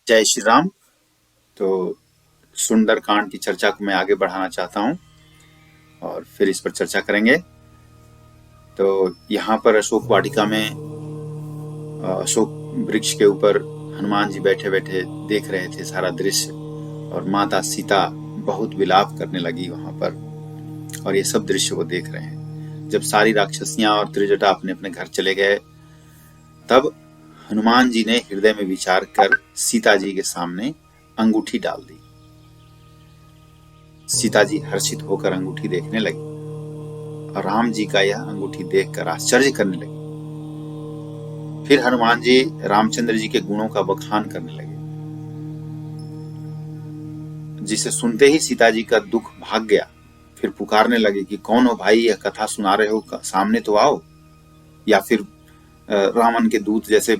जय श्री राम। तो सुंदरकांड की चर्चा को मैं आगे बढ़ाना चाहता हूँ और फिर इस पर चर्चा करेंगे। तो यहाँ पर अशोक वाटिका में अशोक वृक्ष के ऊपर हनुमान जी बैठे बैठे देख रहे थे सारा दृश्य, और माता सीता बहुत विलाप करने लगी वहां पर, और ये सब दृश्य वो देख रहे हैं। जब सारी राक्षसियां और त्रिजटा अपने अपने घर चले गए, तब हनुमान जी ने हृदय में विचार कर सीता जी के सामने अंगूठी डाल दी। सीता जी हर्षित होकर अंगूठी देखने लगी और राम जी का यह अंगूठी देखकर आश्चर्य करने लगी। फिर हनुमान जी रामचंद्र जी के गुणों का बखान करने लगे, जिसे सुनते ही सीता जी का दुख भाग गया। फिर पुकारने लगे कि कौन हो भाई, यह कथा सुना रहे हो, सामने तो आओ। या फिर रावण के दूत जैसे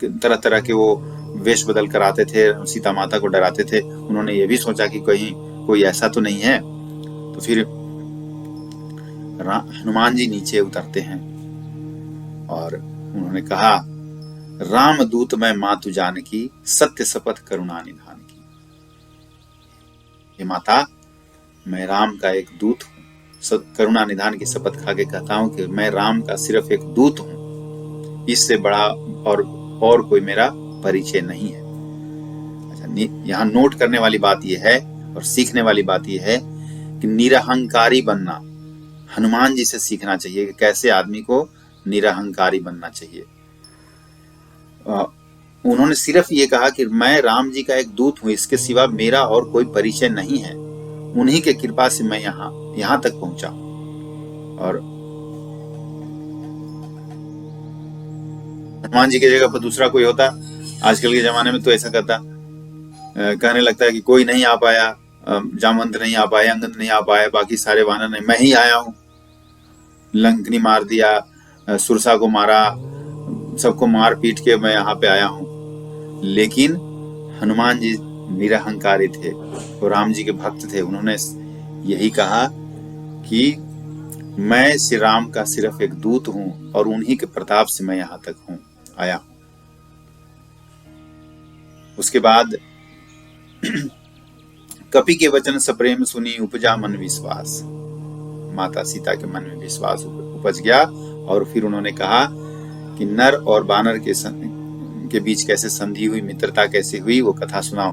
तरह तरह के वो वेश बदल कर आते थे, सीता माता को डराते थे। उन्होंने ये भी सोचा कि कहीं कोई ऐसा तो नहीं है। तो फिर हनुमान जी नीचे उतरते हैं और उन्होंने कहा, राम दूत मैं मातु जानकी, सत्य शपथ करुणा निधान की। हे माता, मैं राम का एक दूत हूँ, करुणा निधान की शपथ खा के कहता हूँ कि मैं राम का सिर्फ एक दूत हूँ, इससे बड़ा और कोई मेरा परिचय नहीं है। अच्छा, यहाँ नोट करने वाली बात यह है और सीखने वाली बात यह है कि निरहंकारी बनना हनुमान जी से सीखना चाहिए कि कैसे आदमी को निरहंकारी बनना चाहिए। उन्होंने सिर्फ ये कहा कि मैं राम जी का एक दूत हूं, इसके सिवा मेरा और कोई परिचय नहीं है। उन्हीं के कृपा से मैं यहाँ तक पहुंचा। और हनुमान जी की जगह पर दूसरा कोई होता, आजकल के जमाने में तो ऐसा करता, कहने लगता है कि कोई नहीं आ पाया, जामवंत नहीं आ पाए, अंगद नहीं आ पाए, बाकी सारे वानर नहीं, मैं ही आया हूं। लंकनी मार दिया, सुरसा को मारा, सबको मार पीट के मैं यहाँ पे आया हूं। लेकिन हनुमान जी निरहंकारी थे, वो राम जी के भक्त थे। उन्होंने यही कहा कि मैं श्री राम का सिर्फ एक दूत हूं और उन्हीं के प्रताप से मैं यहाँ तक आया हूं। उसके बाद कपि के वचन सप्रेम सुनी, उपजा मन विश्वास। माता सीता के मन में विश्वास उपज गया और फिर उन्होंने कहा कि नर और बानर के बीच कैसे संधि हुई, मित्रता कैसे हुई, वो कथा सुनाओ।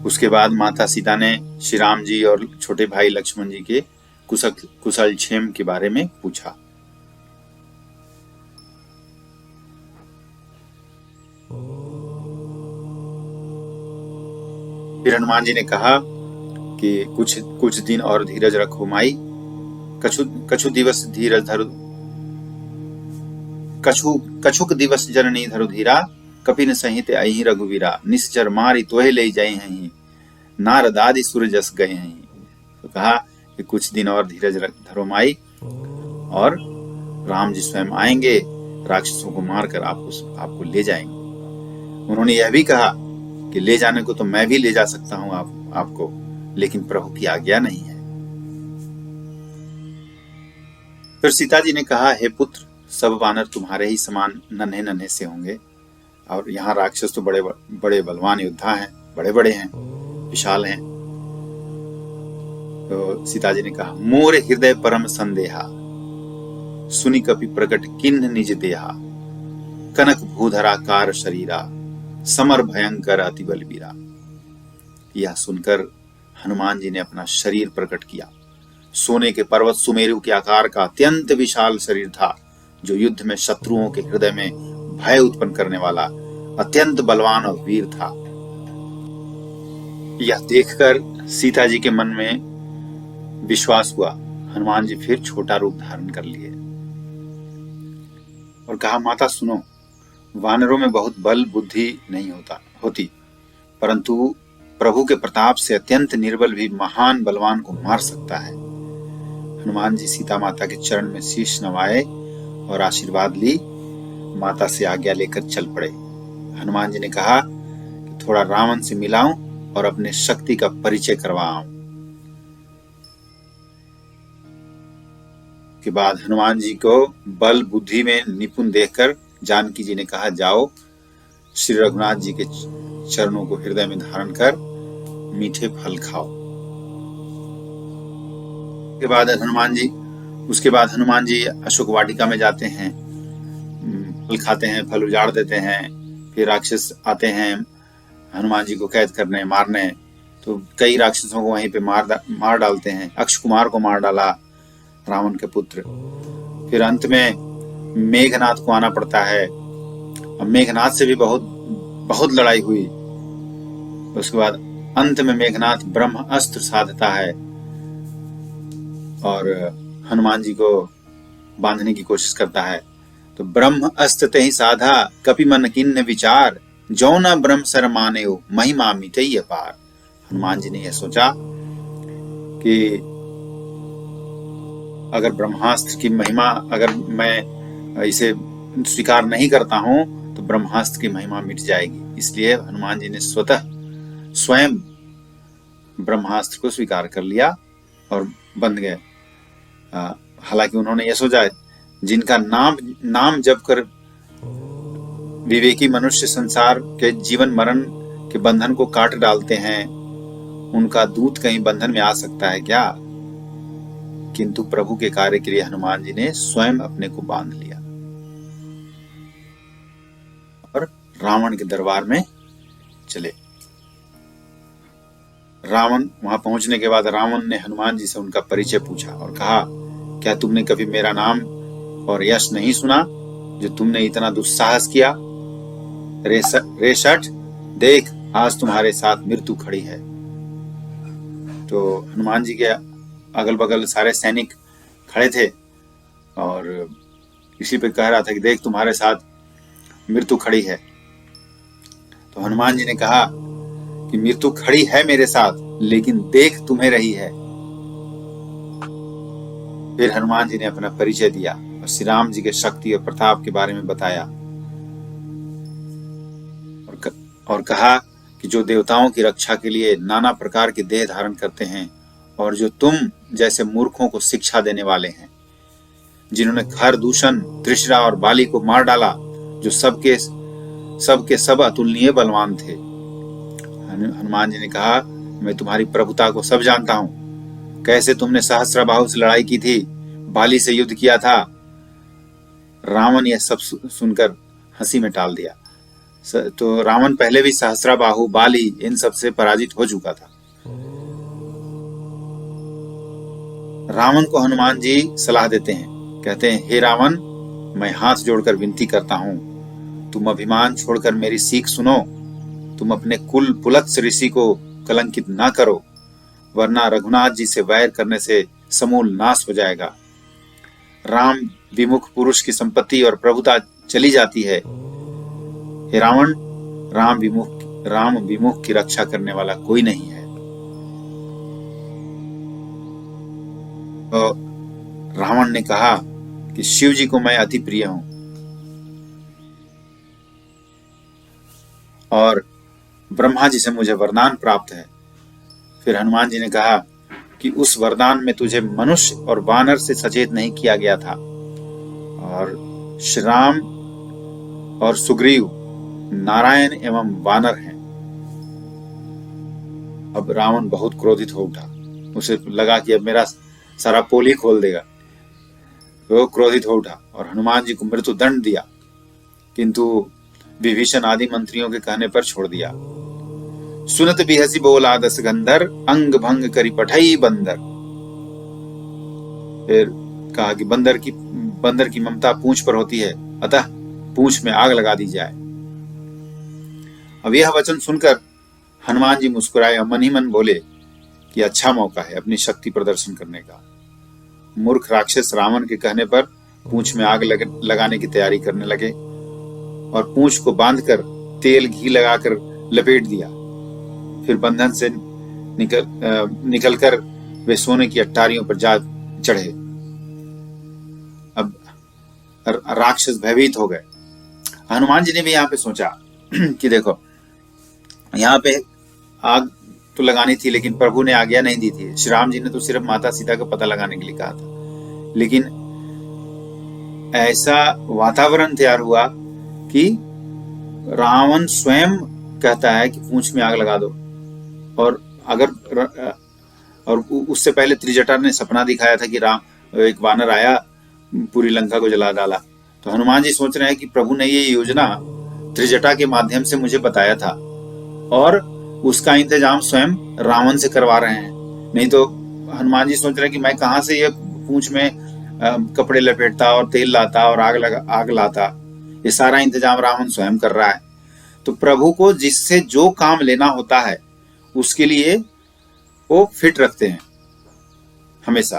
उसके बाद माता सीता ने श्री राम जी और छोटे भाई लक्ष्मण जी के कुशल क्षेम के बारे में पूछा। फिर हनुमान जी ने कहा कि कुछ दिन और धीरज रखो माई, कछु दिवस धीरज धरु, कछुक दिवस जननी धरु धीरा, कपिन सहित अहि रघुवीरा, निश्चर मारी तोहे ले जाए हैं, नारद आदि सुर जस गए हैं। तो कहा कि कुछ दिन और धीरज धरो माई, और राम जी स्वयं आएंगे, राक्षसों को मारकर आपको ले जाएंगे। उन्होंने यह भी कहा कि ले जाने को तो मैं भी ले जा सकता हूं आपको, लेकिन प्रभु की आज्ञा नहीं है। फिर सीता जी ने कहा, हे पुत्र, सब वानर तुम्हारे ही समान नन्हे नन्हे से होंगे, और यहाँ राक्षस तो बड़े बड़े बलवान योद्धा हैं, बड़े बड़े हैं, विशाल हैं। तो सीता जी ने कहा, मोर हृदय परम संदेहा, सुनि कपि प्रकट किन्ह निज देहा, कनक भूधराकार शरीरा, समर भयंकर अति बलबीरा। यह सुनकर हनुमान जी ने अपना शरीर प्रकट किया। सोने के पर्वत सुमेरु के आकार का अत्यंत विशाल शरीर था, जो युद्ध में शत्रुओं के हृदय में भय उत्पन्न करने वाला अत्यंत बलवान और वीर था। यह देखकर सीता जी के मन में विश्वास हुआ। हनुमान जी फिर छोटा रूप धारण कर लिए और कहा, माता सुनो, वानरों में बहुत बल बुद्धि नहीं होती, परंतु प्रभु के प्रताप से अत्यंत निर्बल भी महान बलवान को मार सकता है। हनुमान जी सीता माता के चरण में शीश नवाए और आशीर्वाद ली, माता से आज्ञा लेकर चल पड़े। हनुमान जी ने कहा कि थोड़ा रावण से मिलाऊं और अपने शक्ति का परिचय करवाऊं। के बाद हनुमान जी को बल बुद्धि में निपुण देखकर जानकी जी ने कहा, जाओ श्री रघुनाथ जी के चरणों को हृदय में धारण कर मीठे फल खाओ। उसके बाद हनुमान जी अशोक वाटिका में जाते हैं, फल खाते हैं, फल उजाड़ देते हैं। फिर राक्षस आते हैं हनुमान जी को कैद करने, मारने। तो कई राक्षसों को वहीं पे मार डालते हैं। अक्षकुमार को मार डाला रावण के पुत्र। फिर अंत में मेघनाथ को आना पड़ता है। अब मेघनाथ से भी बहुत लड़ाई हुई। उसके बाद अंत में मेघनाथ ब्रह्म अस्त्र साधता है और हनुमान जी को बांधने की कोशिश करता है। तो ब्रह्म अस्त्र ते ही साधा, कपि मन किन्ह विचार, जो न ब्रह्म सर माने हो, महिमा मिटई अपार। हनुमान जी ने यह सोचा कि अगर ब्रह्मास्त्र की महिमा, अगर मैं इसे स्वीकार नहीं करता हूं तो ब्रह्मास्त्र की महिमा मिट जाएगी। इसलिए हनुमान जी ने स्वयं ब्रह्मास्त्र को स्वीकार कर लिया और बंध गए। हालांकि उन्होंने यह सोचा, जिनका नाम जप कर विवेकी मनुष्य संसार के जीवन मरण के बंधन को काट डालते हैं, उनका दूत कहीं बंधन में आ सकता है क्या? किंतु प्रभु के कार्य के लिए हनुमान जी ने स्वयं अपने को बांध लिया और रावण के दरबार में चले। रावण वहां पहुंचने के बाद रावण ने हनुमान जी से उनका परिचय पूछा और कहा, क्या तुमने कभी मेरा नाम और यश नहीं सुना जो तुमने इतना दुस्साहस किया? रे शठ, देख आज तुम्हारे साथ मृत्यु खड़ी है। तो हनुमान जी के अगल बगल सारे सैनिक खड़े थे और इसी पे कह रहा था कि देख तुम्हारे साथ मृत्यु खड़ी है। तो हनुमान जी ने कहा कि मृत्यु खड़ी है मेरे साथ, लेकिन देख तुम्हें रही है। फिर हनुमान जी ने अपना परिचय दिया और श्री राम जी के शक्ति और प्रताप के बारे में बताया और कहा कि जो देवताओं की रक्षा के लिए नाना प्रकार के देह धारण करते हैं और जो तुम जैसे मूर्खों को शिक्षा देने वाले हैं, जिन्होंने खर दूषण, त्रिशरा और बाली को मार डाला, जो सबके सब अतुलनीय बलवान थे। हनुमान जी ने कहा, मैं तुम्हारी प्रभुता को सब जानता हूं। कैसे तुमने सहस्त्रबाहु से लड़ाई की थी, बाली से युद्ध किया था। रावण यह सब सुनकर हंसी में टाल दिया। तो रावण पहले भी सहस्त्रबाहु, बाली इन सब से पराजित हो चुका था। रावण को हनुमान जी सलाह देते हैं, कहते हैं, हे रावण, मैं हाथ जोड़कर विनती करता हूं, तुम अभिमान छोड़कर मेरी सीख सुनो। तुम अपने कुल पुलत्स ऋषि को कलंकित ना करो, वरना रघुनाथ जी से वैर करने से समूल नाश हो जाएगा। राम विमुख पुरुष की संपत्ति और प्रभुता चली जाती है। हे रावण, राम विमुख की रक्षा करने वाला कोई नहीं है। तो रावण ने कहा कि शिव जी को मैं अति प्रिय हूं और ब्रह्मा जी से मुझे वरदान प्राप्त है। फिर हनुमान जी ने कहा कि उस वरदान में तुझे मनुष्य और वानर से सचेत नहीं किया गया था और श्री राम और सुग्रीव नारायण एवं वानर हैं। अब रावण बहुत क्रोधित हो उठा। उसे लगा कि अब मेरा सारा पोल ही खोल देगा। वो क्रोधित हो उठा और हनुमान जी को मृत्यु दंड दिया, किंतु विभीषण आदि मंत्रियों के कहने पर छोड़ दिया। सुनत बिहसी बोला दस गंधर, अंग भंग करी पठई बंदर। फिर कहा कि बंदर की ममता पूंछ पर होती है, अतः पूंछ में आग लगा दी जाए। अब यह वचन सुनकर हनुमान जी मुस्कुराए और मन ही मन बोले कि अच्छा मौका है अपनी शक्ति प्रदर्शन करने का। मूर्ख राक्षस रावण के कहने पर पूंछ में आग लगाने की तैयारी करने लगे और पूंछ को बांधकर तेल घी लगाकर लपेट दिया। फिर बंधन से निकलकर वे सोने की अट्टारियों पर जा चढ़े। अब राक्षस भयभीत हो गए। हनुमान जी ने भी यहाँ पे सोचा कि देखो, यहाँ पे आग तो लगानी थी, लेकिन प्रभु ने आज्ञा नहीं दी थी। श्री राम जी ने तो सिर्फ माता सीता का पता लगाने के लिए कहा था, लेकिन ऐसा वातावरण तैयार हुआ कि रावण स्वयं कहता है कि पूंछ में आग लगा दो, और उससे पहले त्रिजटा ने सपना दिखाया था कि एक वानर आया, पूरी लंका को जला डाला। तो हनुमान जी सोच रहे हैं कि प्रभु ने ये योजना त्रिजटा के माध्यम से मुझे बताया था, और उसका इंतजाम स्वयं रावण से करवा रहे हैं। नहीं तो हनुमान जी सोच रहे हैं कि मैं कहां से ये पूंछ में कपड़े लपेटता और तेल लाता और आग लाता। ये सारा इंतजाम रावण स्वयं कर रहा है। तो प्रभु को जिससे जो काम लेना होता है उसके लिए वो फिट रखते हैं हमेशा।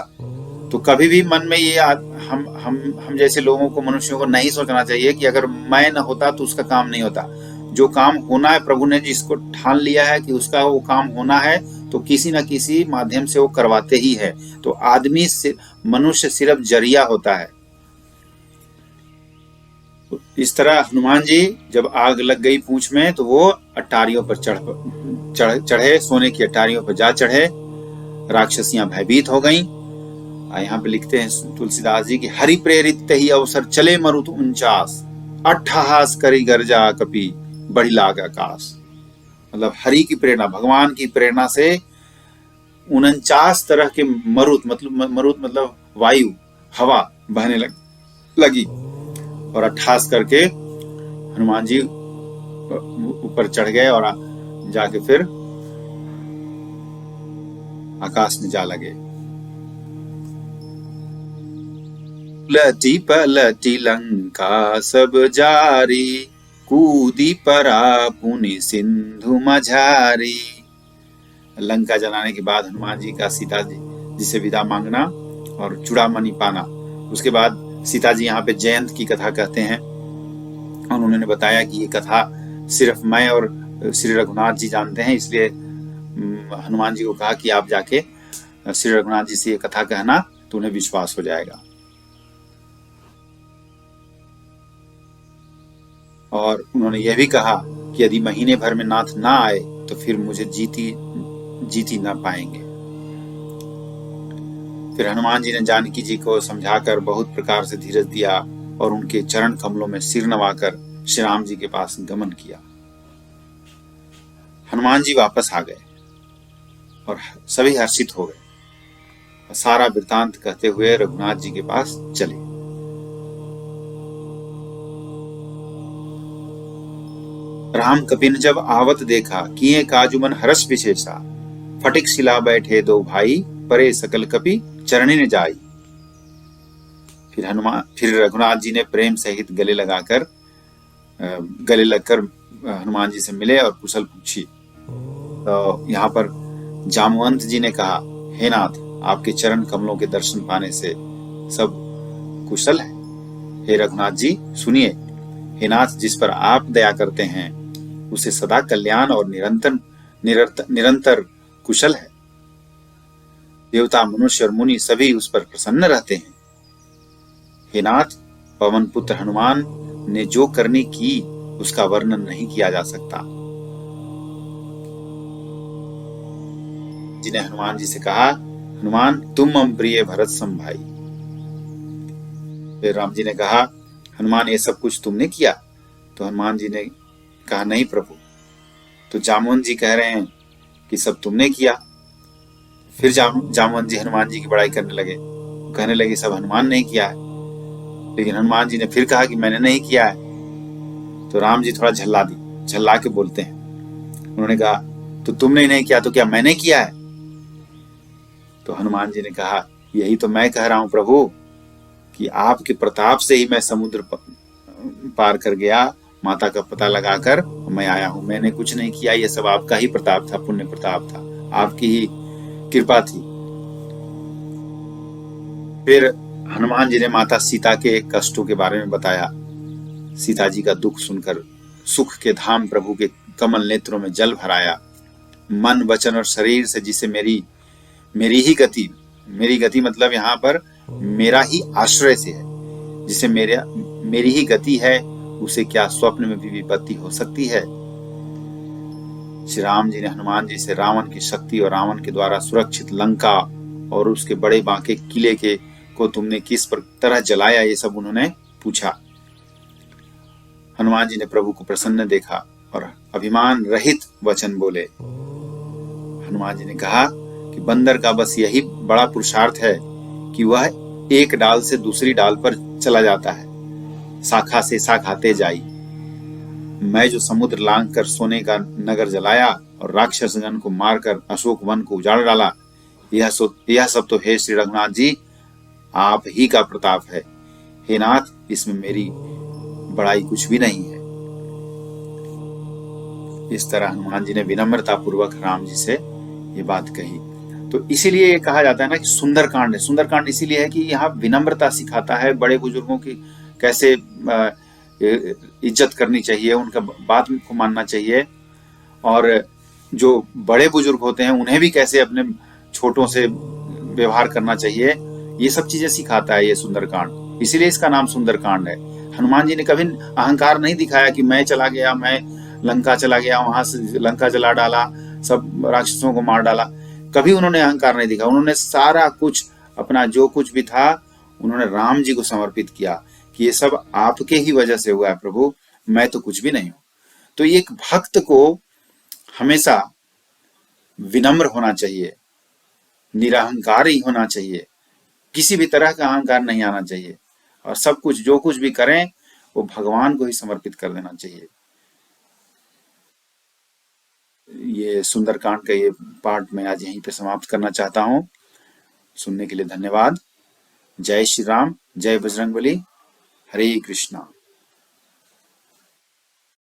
तो कभी भी मन में ये हम जैसे लोगों को, मनुष्यों को नहीं सोचना चाहिए कि अगर मैं न होता तो उसका काम नहीं होता। जो काम होना है, प्रभु ने जिसको ठान लिया है कि उसका वो काम होना है, तो किसी न किसी माध्यम से वो करवाते ही है। तो मनुष्य सिर्फ जरिया होता है। इस तरह हनुमान जी जब आग लग गई पूंछ में, तो वो अटारियों पर चढ़े, सोने की अटारियों पर जा चढ़े। राक्षसियां भयभीत हो गईं। यहाँ पे लिखते हैं तुलसीदास जी कि हरि प्रेरित तही अवसर चले मरुत 49, अट्ठहास करी गर्जा कपि बढ़ी लाग आकाश। मतलब हरि की प्रेरणा, भगवान की प्रेरणा से 49 तरह के मरुत मतलब वायु, हवा बहने लगी, और 28 करके हनुमान जी ऊपर चढ़ गए और जाके फिर आकाश में जा लगे। लटी पलटी लंका सब जारी, कूदी परा पुनि सिंधु मझारी। लंका जलाने के बाद हनुमान जी का सीता जी से विदा मांगना और चूड़ामणि पाना। उसके बाद सीता जी यहाँ पे जयंत की कथा कहते हैं, और उन्होंने बताया कि ये कथा सिर्फ मैं और श्री रघुनाथ जी जानते हैं, इसलिए हनुमान जी को कहा कि आप जाके श्री रघुनाथ जी से ये कथा कहना, तो उन्हें विश्वास हो जाएगा। और उन्होंने यह भी कहा कि यदि महीने भर में नाथ ना आए तो फिर मुझे जीती ना पाएंगे। फिर हनुमान जी ने जानकी जी को समझाकर बहुत प्रकार से धीरज दिया और उनके चरण कमलों में सिर नवाकर श्री राम जी के पास गमन किया। हनुमान जी वापस आ गए और सभी हर्षित हो गए। सारा वृतांत कहते हुए रघुनाथ जी के पास चले। राम कपिन जब आवत देखा, किए काजुमन हरस विशेषा, फटिक शिला बैठे दो भाई, परे सकल कपि चरणी ने जाई। फिर रघुनाथ जी ने प्रेम सहित गले लगकर हनुमान जी से मिले और कुशल पूछी। तो यहाँ पर जामवंत जी ने कहा, हे नाथ, आपके चरण कमलों के दर्शन पाने से सब कुशल है। हे रघुनाथ जी सुनिए, हे नाथ, जिस पर आप दया करते हैं उसे सदा कल्याण और निरंतर कुशल है। देवता, मनुष्य और मुनि सभी उस पर प्रसन्न रहते हैं। हे नाथ, पवन पुत्र हनुमान ने जो करनी की उसका वर्णन नहीं किया जा सकता। जिन्हें हनुमान जी से कहा, हनुमान तुम हम प्रिय भरत सम भाई। फिर राम जी ने कहा, हनुमान ये सब कुछ तुमने किया? तो हनुमान जी ने कहा, नहीं प्रभु। तो जामवंत जी कह रहे हैं कि सब तुमने किया। फिर जामवंत जी हनुमान जी की बड़ाई करने लगे, कहने लगे सब हनुमान ने किया है। लेकिन हनुमान जी ने फिर कहा कि मैंने नहीं किया है। तो राम जी थोड़ा झल्ला के बोलते हैं। उन्होंने कहा, तो तुमने नहीं किया तो क्या मैंने किया है? तो हनुमान जी ने कहा, यही तो मैं कह रहा हूं प्रभु, कि आपके प्रताप से ही मैं समुद्र पार कर गया, माता का पता लगाकर मैं आया हूं। मैंने कुछ नहीं किया, ये सब आपका ही प्रताप था, पुण्य प्रताप था, आपकी ही कृपा थी। फिर हनुमान जी ने माता सीता के कष्टों के बारे में बताया। सीता जी का दुख सुनकर सुख के धाम प्रभु के कमल नेत्रों में जल भराया। मन, वचन और शरीर से जिसे मेरी गति मतलब यहाँ पर मेरा ही आश्रय से है, जिसे मेरी ही गति है, उसे क्या स्वप्न में भी विपत्ति हो सकती है? श्री राम जी ने हनुमान जी से रावण की शक्ति और रावण के द्वारा सुरक्षित लंका और उसके बड़े बांके किले को तुमने किस तरह जलाया, ये सब उन्होंने पूछा। हनुमान जी ने प्रभु को प्रसन्न देखा और अभिमान रहित वचन बोले। हनुमान जी ने कहा कि बंदर का बस यही बड़ा पुरुषार्थ है कि वह एक डाल से दूसरी डाल पर चला जाता है, शाखा से शाखाते जाई। मैं जो समुद्र लांघ कर सोने का नगर जलाया और राक्षसगण को मारकर अशोक वन को उजाड़ डाला, यह सब तो हे श्री रघुनाथ जी आप ही का प्रताप है। हे नाथ, इसमें मेरी बड़ाई कुछ भी नहीं है। इस तरह हनुमान जी ने विनम्रता पूर्वक राम जी से ये बात कही। तो इसीलिए ये कहा जाता है ना कि सुंदरकांड है। सुंदरकांड इसीलिए है कि यहाँ विनम्रता सिखाता है, बड़े बुजुर्गों की कैसे इज्जत करनी चाहिए, उनका बात को मानना चाहिए, और जो बड़े बुजुर्ग होते हैं उन्हें भी कैसे अपने छोटों से व्यवहार करना चाहिए, ये सब चीजें सिखाता है ये सुंदरकांड। इसीलिए इसका नाम सुंदरकांड है। हनुमान जी ने कभी अहंकार नहीं दिखाया कि मैं चला गया, मैं लंका चला गया, वहां से लंका जला डाला, सब राक्षसों को मार डाला। कभी उन्होंने अहंकार नहीं दिखा। उन्होंने सारा कुछ अपना जो कुछ भी था उन्होंने राम जी को समर्पित किया कि ये सब आपके ही वजह से हुआ है प्रभु, मैं तो कुछ भी नहीं हूं। तो एक भक्त को हमेशा विनम्र होना चाहिए, निरहंकारी होना चाहिए, किसी भी तरह का अहंकार नहीं आना चाहिए, और सब कुछ जो कुछ भी करें वो भगवान को ही समर्पित कर देना चाहिए। ये सुंदरकांड का ये पार्ट मैं आज यहीं पे समाप्त करना चाहता हूँ। सुनने के लिए धन्यवाद। जय श्री राम, जय बजरंगबली, हरे कृष्णा।